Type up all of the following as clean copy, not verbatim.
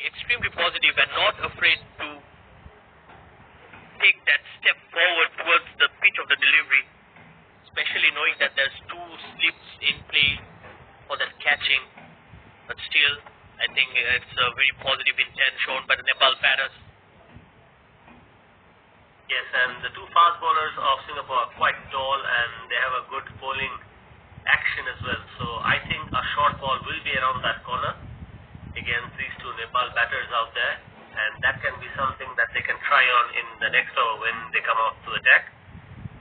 extremely positive and not afraid to take that step forward towards the pitch of the delivery, especially knowing that there's two slips in play for that catching. But still, I think it's a very positive intent shown by the Nepal batters. Yes, and the two fast bowlers of Singapore are quite tall and they have a good bowling action as well. So I think a short ball will be around that corner against these two Nepal batters out there, and that can be something that they can try on in the next over when they come out to attack.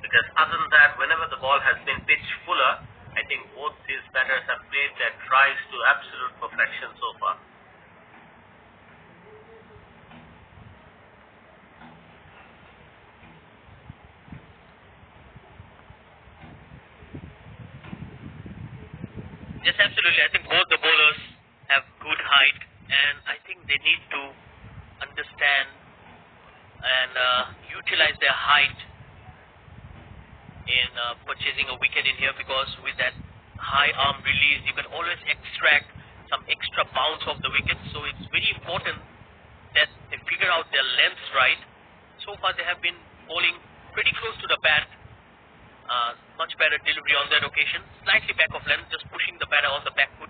Because other than that, whenever the ball has been pitched fuller, I think both these batters have played their drives to absolute perfection so far. Yes, absolutely. I think both the bowlers have good height, and I think they need to understand and utilize their height in purchasing a wicket in here, because with that high arm release, you can always extract some extra bounce off the wicket. So it's very important that they figure out their lengths right. So far, they have been bowling pretty close to the bat. Much better delivery on that occasion. Slightly back of length, just pushing the batter on the back foot.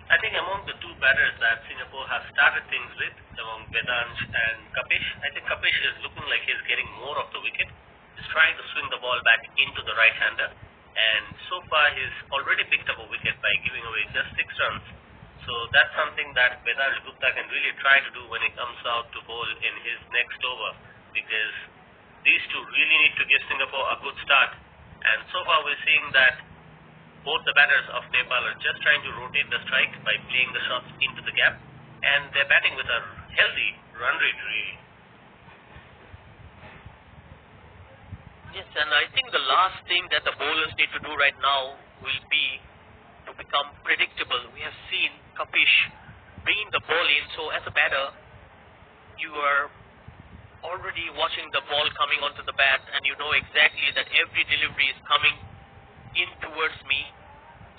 I think among the two batters that Singapore have started things with, among Vedansh and Kapish, I think Kapish is looking like he's getting more of the wicket. He's trying to swing the ball back into the right-hander, and so far he's already picked up a wicket by giving away just 6 runs. So that's something that Vedansh Gupta can really try to do when he comes out to bowl in his next over, because these two really need to give Singapore a good start. And so far we're seeing that both the batters of Nepal are just trying to rotate the strike by playing the shots into the gap, and they're batting with a healthy run rate really. Yes, and I think the last thing that the bowlers need to do right now will be to become predictable. We have seen Kapish bringing the ball in, so as a batter, you are already watching the ball coming onto the bat, and you know exactly that every delivery is coming in towards me,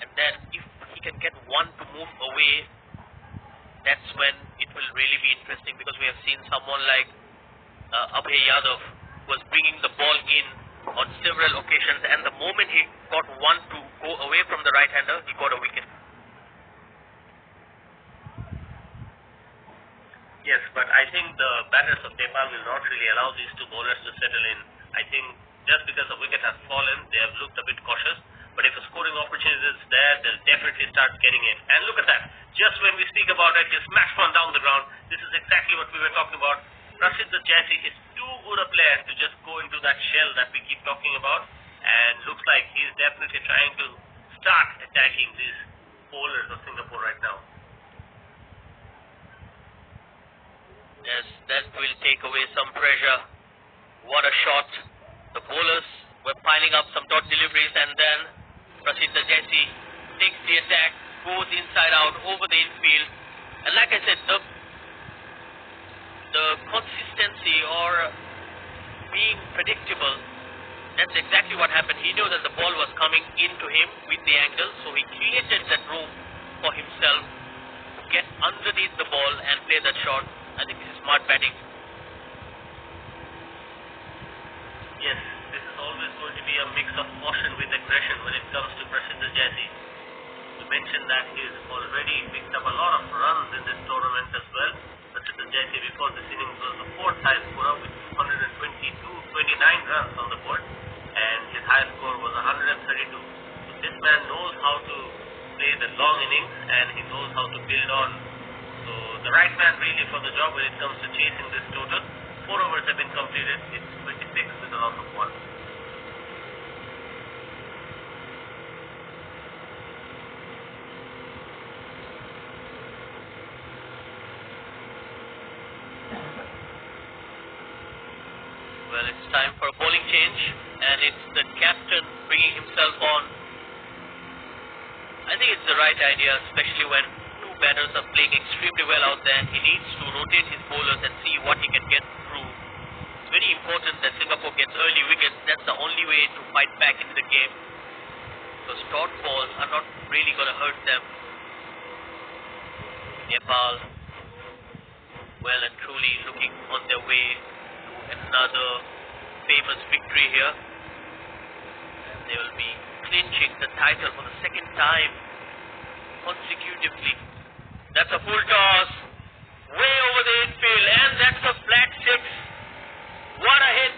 and then if he can get one to move away, that's when it will really be interesting, because we have seen someone like Abhay Yadav was bringing the ball in on several occasions, and the moment he got one to go away from the right-hander, he got a wicket. Yes, but I think the batters of Nepal will not really allow these two bowlers to settle in. I think just because the wicket has fallen, they have looked a bit cautious. But if a scoring opportunity is there, they'll definitely start getting it. And look at that. Just when we speak about it, he smashed one down the ground. This is exactly what we were talking about. Prasidh Jaisi is too good a player to just go into that shell that we keep talking about. And looks like he's definitely trying to start attacking these bowlers of Singapore right now. Yes, that will take away some pressure. What a shot. The bowlers were piling up some dot deliveries, and then Prasidh Jaisi takes the attack, goes inside out over the infield. And like I said, the consistency or being predictable, that's exactly what happened. He knew that the ball was coming into him with the angle, so he created that room for himself to get underneath the ball and play that shot. I think this is smart batting. Yes, this is always going to be a mix of caution with aggression when it comes to Prasidh Jaisi. You mentioned that he's already picked up a lot of runs in this tournament as well. Prasidh Jaisi before this innings was the 4th highest scorer with 29 runs on the board, and his highest score was 132. So this man knows how to play the long innings, and he knows how to build on. So the right man really for the job when it comes to chasing this total. 4 overs have been completed. It's 26 with a loss of 1. Well, it's time for a bowling change, and it's the captain bringing himself on. I think it's the right idea, especially when batters are playing extremely well out there. He needs to rotate his bowlers and see what he can get through. It's very important that Singapore gets early wickets. That's the only way to fight back into the game. Those dot balls are not really going to hurt them. Nepal well and truly looking on their way to another famous victory here. And they will be clinching the title for the second time consecutively. That's a full toss. Way over the infield, and that's a flat six. What a hit!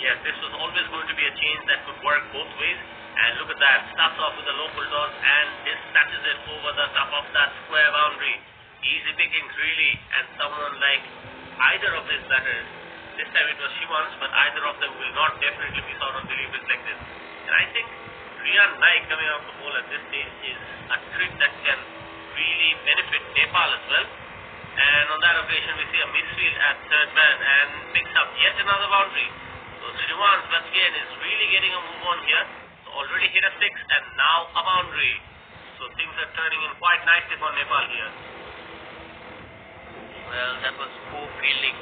Yes, this was always going to be a change that could work both ways. And look at that, starts off with a low full toss and dispatches it over the top of that square boundary. Easy pickings really, and someone like either of these batters, this time it was Shivan's, but either of them will not definitely miss out on deliveries like this. And I think Riyan Naik coming off the ball at this stage is a trick that can really benefit Nepal as well. And on that occasion we see a misfield at third man and picks up yet another boundary. So Shivan's once again is really getting a move on here. So already hit a six and now a boundary. So things are turning in quite nicely for Nepal here. Well, that was poor fielding.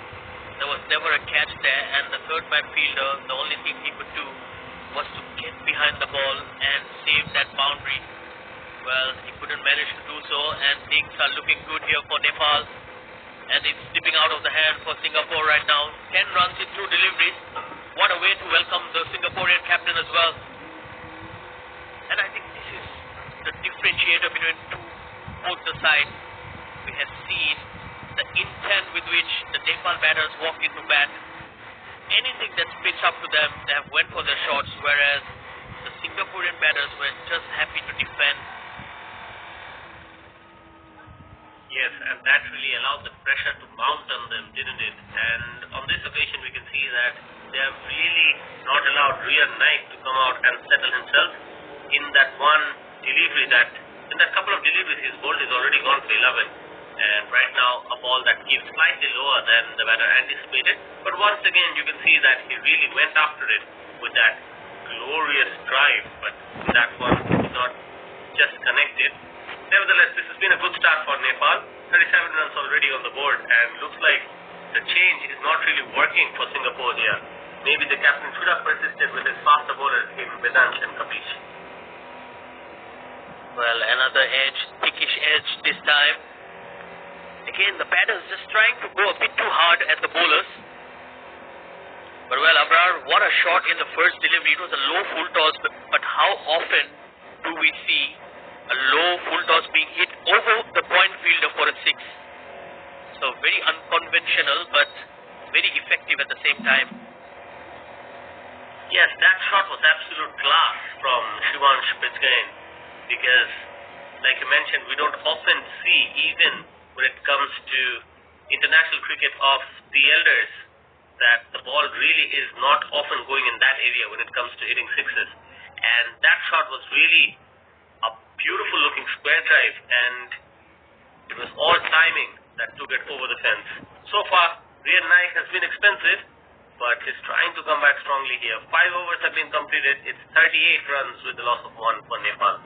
There was never a catch there, and the third man fielder, the only thing he could do was to get behind the ball and save that boundary. Well, he couldn't manage to do so, and things are looking good here for Nepal. And it's slipping out of the hand for Singapore right now. 10 runs in 2 deliveries. What a way to welcome the Singaporean captain as well. And I think this is the differentiator between both the sides. We have seen the intent with which the Nepal batters walked into bat. Anything that spits up to them, they have went for their shots, whereas the Singaporean batters were just happy to defend. Yes, and that really allowed the pressure to mount on them, didn't it? And on this occasion we can see that they have really not allowed Riyan Naik to come out and settle himself in that one delivery in that couple of deliveries his bolt is already gone for 11. And right now a ball that gives slightly lower than the batter anticipated. But once again you can see that he really went after it with that glorious drive, but that one is not just connected. Nevertheless, this has been a good start for Nepal. 37 runs already on the board, and looks like the change is not really working for Singapore here. Maybe the captain should have persisted with his faster bowlers in Vedansh and Kapish. Well, another edge, thickish edge this time. Again, the batters just trying to go a bit too hard at the bowlers. But well, Abrar, what a shot in the first delivery. It was a low full toss, but how often do we see a low full toss being hit over the point fielder for a six? So very unconventional, but very effective at the same time. Yes, that shot was absolute class from Shivansh Pitgain, because like you mentioned, we don't often see, even when it comes to international cricket of the elders, that the ball really is not often going in that area when it comes to hitting sixes. And that shot was really a beautiful looking square drive, and it was all timing that took it over the fence. So far, Riyan Naik has been expensive, but he's trying to come back strongly here. 5 overs have been completed. It's 38 runs with the loss of 1 for Nepal.